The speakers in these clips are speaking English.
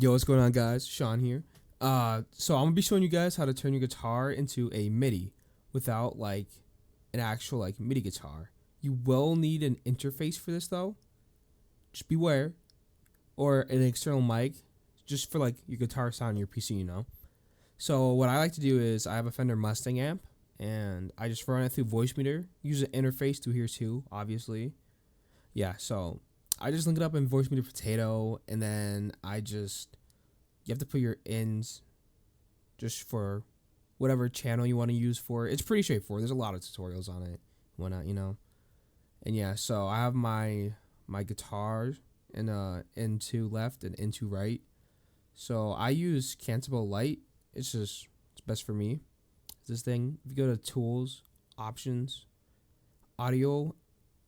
Yo, what's going on, guys? Sean here. So I'm gonna be showing you guys how to turn your guitar into a MIDI without like an actual like MIDI guitar. You will need an interface for this though. Just beware, or an external mic, just for like your guitar sound in your PC. So what I like to do is I have a Fender Mustang amp, and I just run it through Voicemeeter. Use an interface through here too, obviously. Yeah. So I just link it up in Voicemeeter Potato, and then you have to put your ins just for whatever channel you want to use for it. It's pretty straightforward. There's a lot of tutorials on it, whatnot, And yeah, so I have my guitar in into left and into right. So I use Cantabile Light. It's best for me. This thing. If you go to Tools, Options, Audio,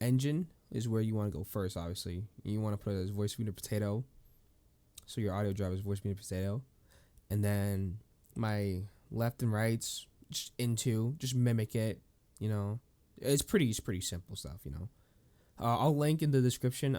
Engine is where you want to go first. Obviously, you want to put it as Voicemeeter Potato. So your audio drive is Voicemeeter Potato, and then my left and rights just mimic it. It's pretty simple stuff. I'll link in the description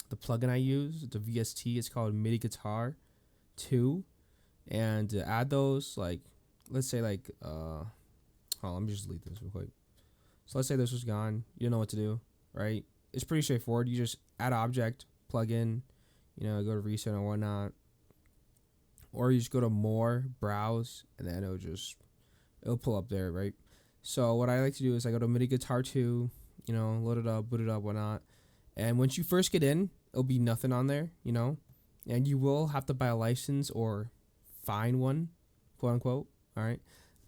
the plugin I use, the VST. It's called MIDI Guitar 2, and to add those, like, let's say like hold on, let me just delete this real quick. So let's say this was gone. You don't know what to do, right? It's pretty straightforward. You just add object, plug in, go to reset or whatnot. Or you just go to more, browse, and then it'll pull up there, right? So what I like to do is I go to MIDI Guitar 2, load it up, boot it up, whatnot. And once you first get in, it'll be nothing on there, and you will have to buy a license or find one, quote unquote. All right.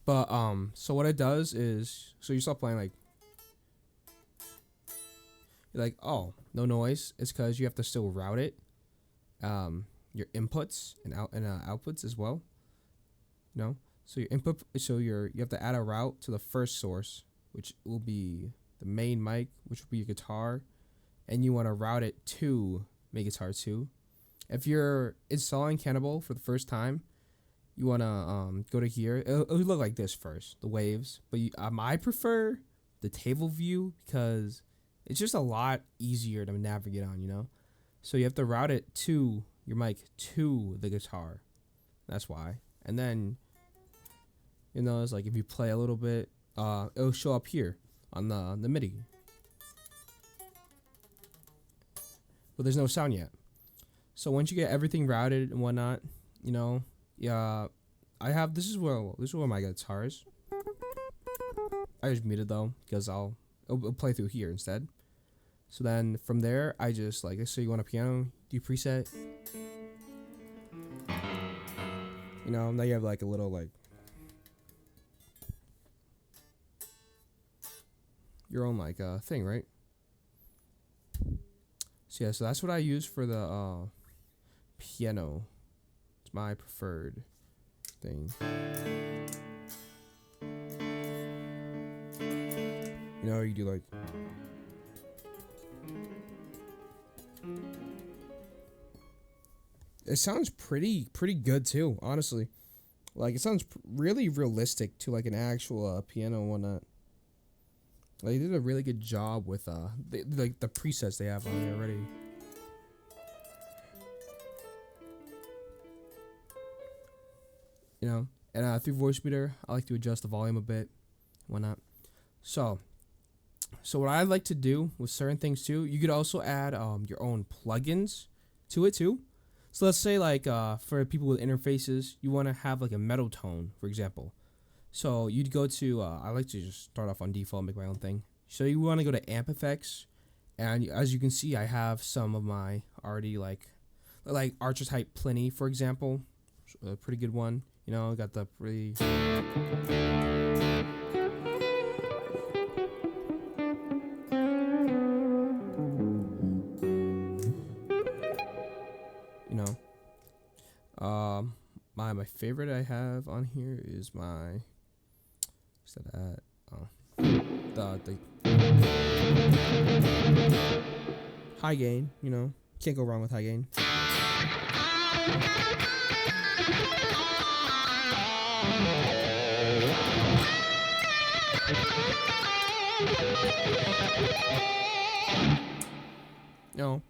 But so what it does is, so you start playing, like, you're like, oh, no noise. It's because you have to still route it. Your inputs and outputs as well. So your input, you have to add a route to the first source, which will be the main mic, which will be your guitar, and you want to route it to MIDI Guitar 2. If you're installing Cantabile for the first time, you want to go to here. It'll look like this first, the waves, but I prefer the table view because it's just a lot easier to navigate on. So you have to route it to your mic to the guitar. That's why. And then, it's like if you play a little bit, it'll show up here on the MIDI. But there's no sound yet. So once you get everything routed and whatnot, this is where my guitar is. I just muted though because it'll play through here instead. So then from there, I just so you want a piano, do preset. Now you have like a little your own thing, right? So yeah, so that's what I use for the piano. It's my preferred thing. You do like. It sounds pretty good too, honestly. Like, it sounds really realistic to like an actual piano and whatnot. They did a really good job with the presets they have on there already. And through Voicemeeter, I like to adjust the volume a bit, whatnot. So what I like to do with certain things too, you could also add your own plugins to it too. So let's say for people with interfaces, you want to have like a metal tone, for example. So you'd go to, I like to just start off on default and make my own thing. So you want to go to amp effects, and as you can see, I have some of my already like Archer Type Plenty, for example, a pretty good one. Got the pretty. My favorite I have on here is my. What's that at? Oh, the high gain. Can't go wrong with high gain.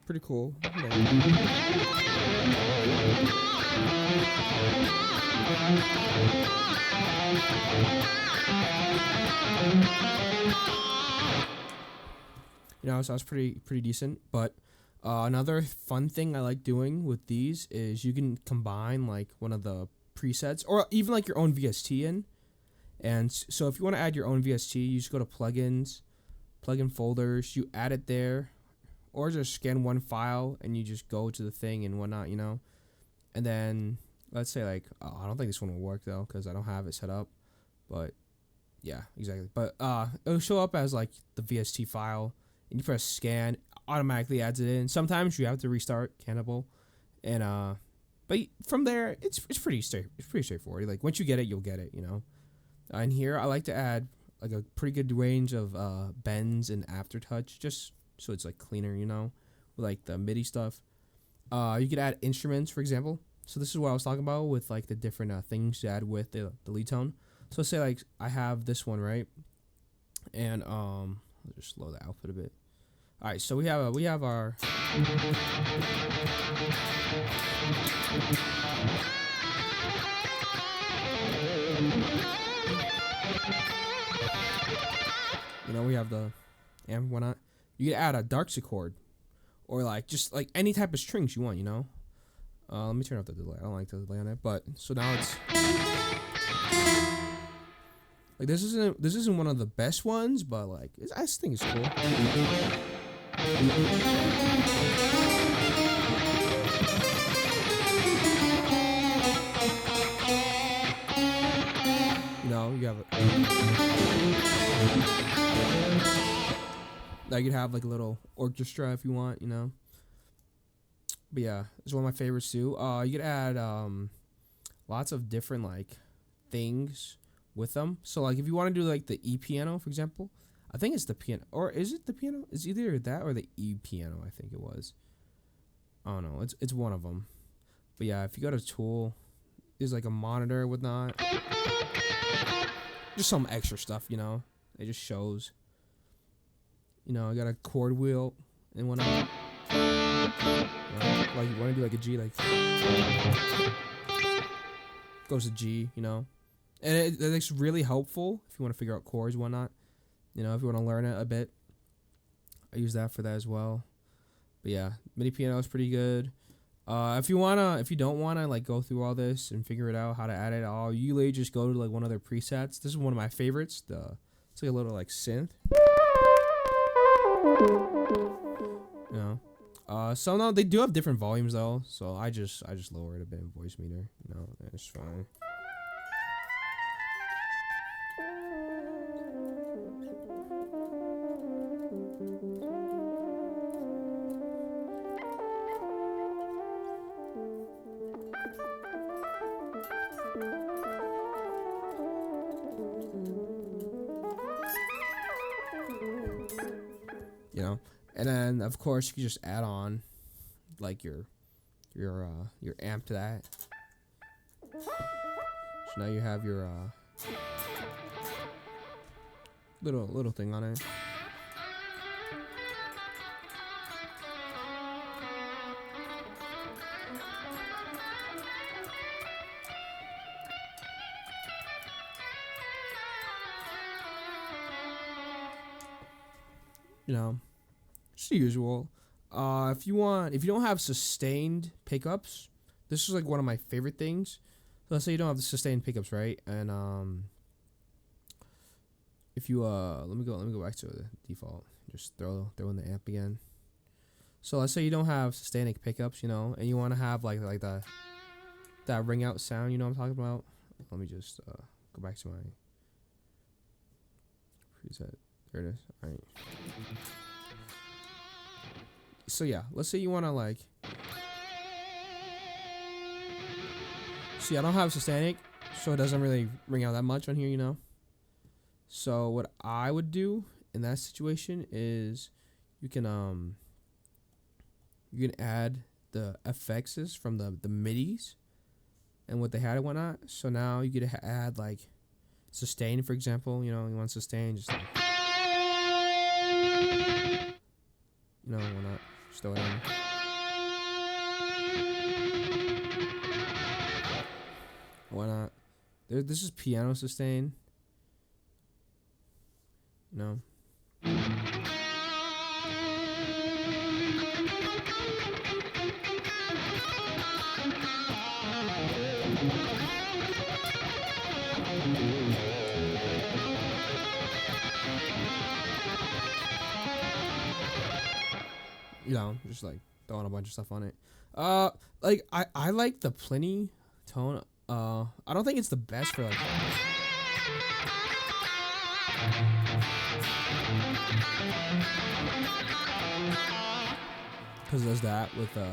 Pretty cool. that was pretty decent. But another fun thing I like doing with these is you can combine like one of the presets or even like your own VST in. And so if you want to add your own VST, you just go to plugins, plugin folders, you add it there, or just scan one file and you just go to the thing and whatnot, you know. And then let's say like, I don't think this one will work though because I don't have it set up, but yeah, exactly. But it'll show up as like the VST file, and you press scan, automatically adds it in. Sometimes you have to restart Cannibal, and but from there it's pretty straightforward. Like once you get it, you'll get it, you know. And here I like to add like a pretty good range of bends and aftertouch, just so it's like cleaner, you know, with like the MIDI stuff. You could add instruments, for example. So this is what I was talking about with like the different things to add with the lead tone. So say like I have this one, right? And I'll just slow the output a bit. All right, so we have our you know, we have the amp, whatnot. You can add a dark chord or like just like any type of strings you want, you know. Let me turn off the delay. I don't like the delay on it, but so now it's like this isn't one of the best ones, but like I just think it's cool. You know, you have it. Like you'd have like a little orchestra if you want, you know. But yeah, it's one of my favorites too. You could add lots of different like things with them. So like if you want to do like the E piano, for example, I think it's the piano, or is it the piano? It's either that or the E piano. I think it was. I don't know. It's one of them. But yeah, if you go to Tool, there's like a monitor, whatnot. Just some extra stuff, you know. It just shows. You know, I got a chord wheel and whatnot. Like you want to do like a G, like goes to G, you know, and it's really helpful if you want to figure out chords, whatnot. You know, if you want to learn it a bit, I use that for that as well. But yeah, MIDI piano is pretty good. If you don't wanna like go through all this and figure it out how to add it all, you literally just go to like one of their presets. This is one of my favorites. It's like a little like synth. You know. So no, they do have different volumes though. So I just lower it a bit in voice meter. You know, it's fine. You know. And then of course you can just add on like your amp to that. So now you have your little thing on it. You know, just the usual. If you don't have sustained pickups, this is like one of my favorite things. So let's say you don't have the sustained pickups, right? And if you let me go back to the default. Just throw in the amp again. So let's say you don't have sustained pickups, you know, and you want to have like that ring out sound, you know what I'm talking about? Let me just go back to my preset. There it is. All right. So yeah, let's say you want to like. See, I don't have sustaining, so it doesn't really ring out that much on here, you know. So what I would do in that situation is you can add the effects from the midis and what they had and whatnot. So now you could add like sustain, for example. You know, you want sustain, just like, you know, why not? Just throw it in. Why not? This is piano sustain. You know. just like throwing a bunch of stuff on it. Like I like the plenty tone. I don't think it's the best for like. Because there's that with the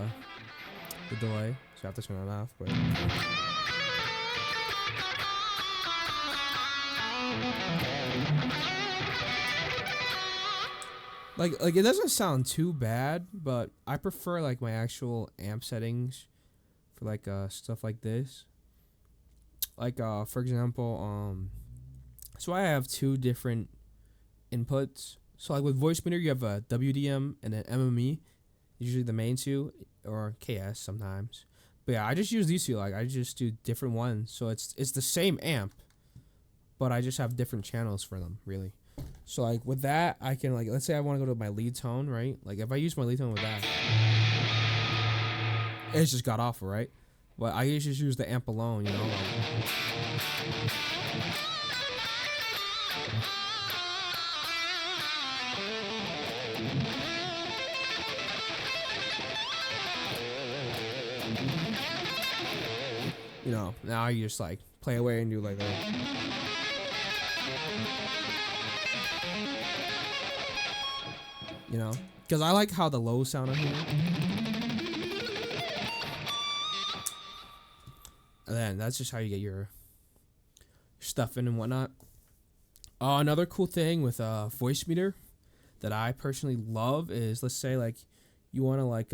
delay, so I have to turn that off. But like it doesn't sound too bad, but I prefer like my actual amp settings for like stuff like this. Like for example, so I have two different inputs. So like with voice meter, you have a WDM and an MME, usually the main two, or KS sometimes. But yeah, I just use these two. Like I just do different ones, so it's the same amp, but I just have different channels for them, really. So like with that, I can like, let's say I want to go to my lead tone, right? Like if I use my lead tone with that, it's just got awful, right? But I just use the amp alone, you know. You know, now you just like play away and do like a, you know, because I like how the lows sound on here. And then that's just how you get your stuff in and whatnot. Another cool thing with voice meter that I personally love is, let's say like you want to like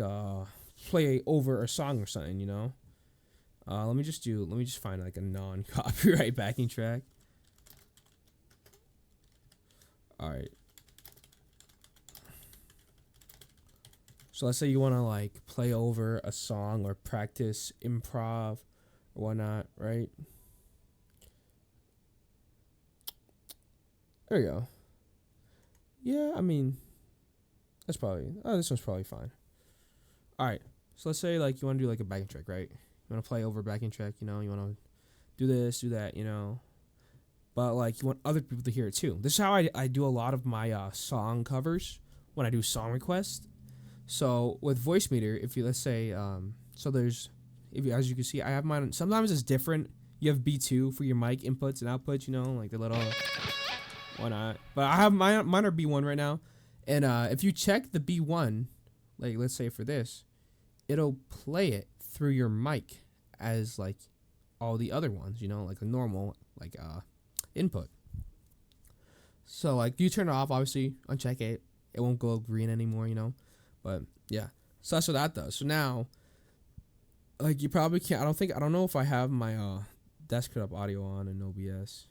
play over a song or something, you know. Let me just find like a non-copyright backing track. All right. So let's say you want to like play over a song or practice improv or whatnot, right? There you go. Yeah, I mean, that's probably, this one's probably fine. All right. So let's say like you want to do like a backing track, right? You want to play over a backing track, you know, you want to do this, do that, you know. But like you want other people to hear it too. This is how I do a lot of my song covers when I do song requests. So with voice meter, if you, let's say, so there's, if you, as you can see, I have mine, sometimes it's different. You have B2 for your mic inputs and outputs, you know, like the little, whatnot. But I have mine are B1 right now. And if you check the B1, like let's say for this, it'll play it through your mic as like all the other ones, you know, like a normal like input. So like you turn it off, obviously, uncheck it, it won't go green anymore, you know. But yeah, so that's what that does. So now, like you probably can't. I don't know if I have my desktop audio on in OBS.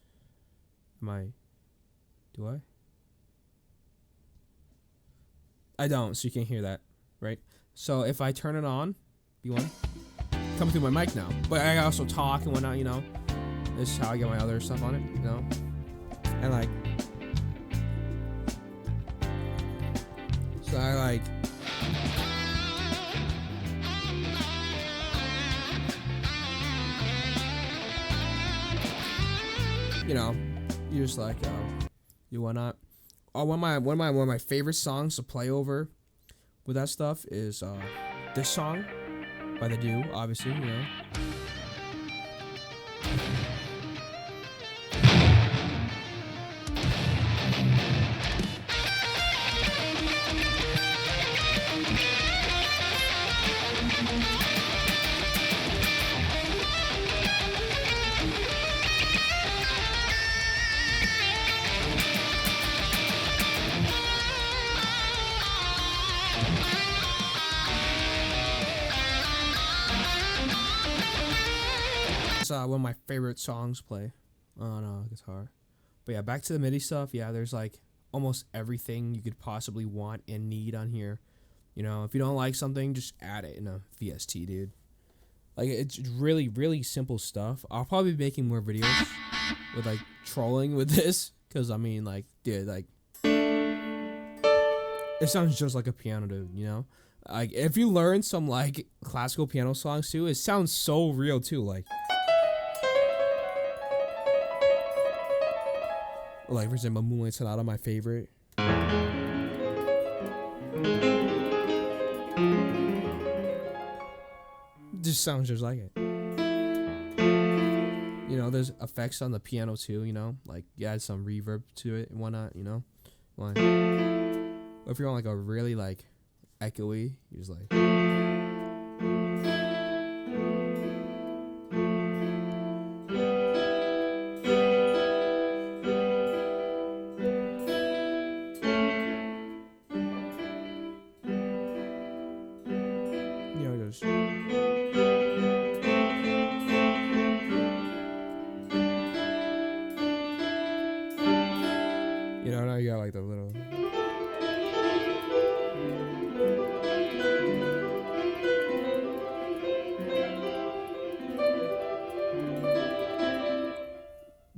Do I? I don't, so you can't hear that, right? So if I turn it on, B1, coming through my mic now. But I also talk and whatnot, you know. This is how I get my other stuff on it, you know. And like, so I like, you know, you just like, you whatnot. Oh, one of my favorite songs to play over with that stuff is this song by The Do, obviously, you know. One of my favorite songs play on guitar. But yeah, back to the MIDI stuff. Yeah, there's like almost everything you could possibly want and need on here. You know, if you don't like something, just add it in a VST, dude. Like, it's really, really simple stuff. I'll probably be making more videos with like trolling with this, because I mean, like, dude, like, it sounds just like a piano, dude, you know. Like, if you learn some like classical piano songs too, it sounds so real too. Like for example, Moonlight Sonata, my favorite. Just sounds just like it. You know, there's effects on the piano too, you know, like you add some reverb to it and whatnot, you know. Like, or if you're on like a really like echoey, you're just like, you know, just you know, now you got like the little.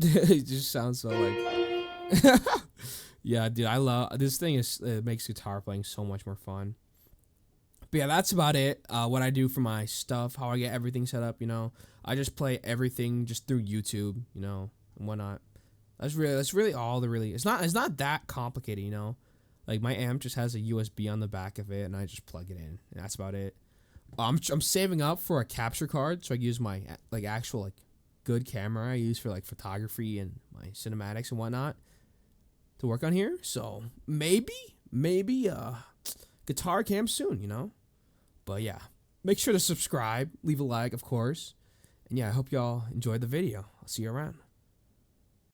It just sounds so like. Yeah, dude, I love this thing. It makes guitar playing so much more fun. But yeah, that's about it. What I do for my stuff, how I get everything set up. You know, I just play everything just through YouTube. You know, and whatnot. That's really all the really. It's not that complicated. You know, like my amp just has a USB on the back of it, and I just plug it in, and that's about it. I'm saving up for a capture card, so I use my like actual like good camera I use for like photography and my cinematics and whatnot to work on here. So maybe guitar cam soon, you know. But yeah, make sure to subscribe, leave a like, of course, and yeah, I hope y'all enjoyed the video. I'll see you around.